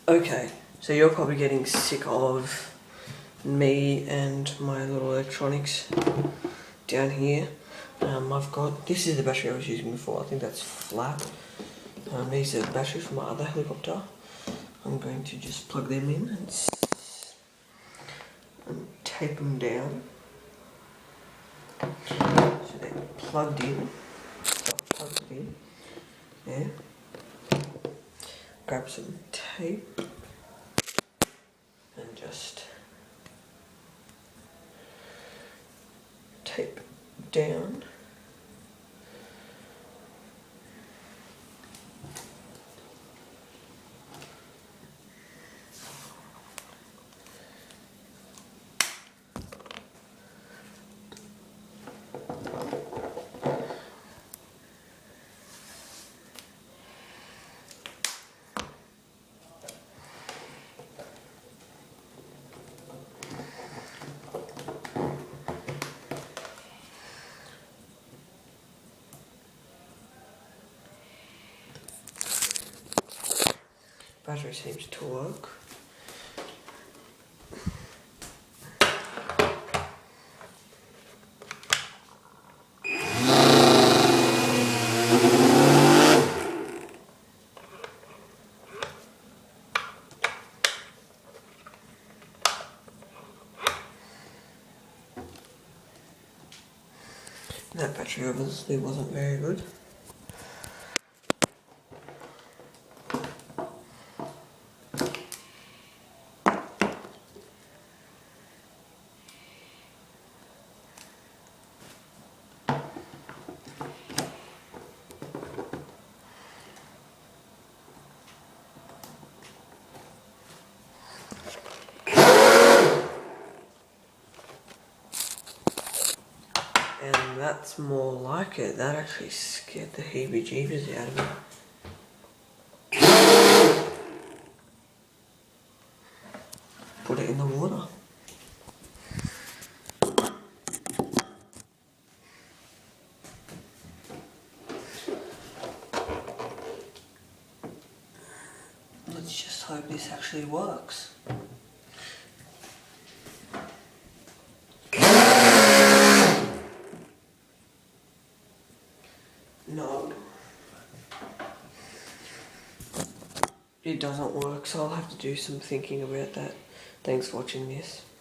Okay, so you're probably getting sick of me and my little electronics down here. This is the battery I was using before. I think that's flat. These are the batteries from my other helicopter. I'm going to just plug them in and tape them down. So they're plugged in. Plugged in. There. Grab some tape and just tape down. Battery seems to work. That battery obviously wasn't very good. And that's more like it. That actually scared the heebie-jeebies out of me. Put it in the water. Let's just hope this actually works. No. It doesn't work, so I'll have to do some thinking about that. Thanks for watching this.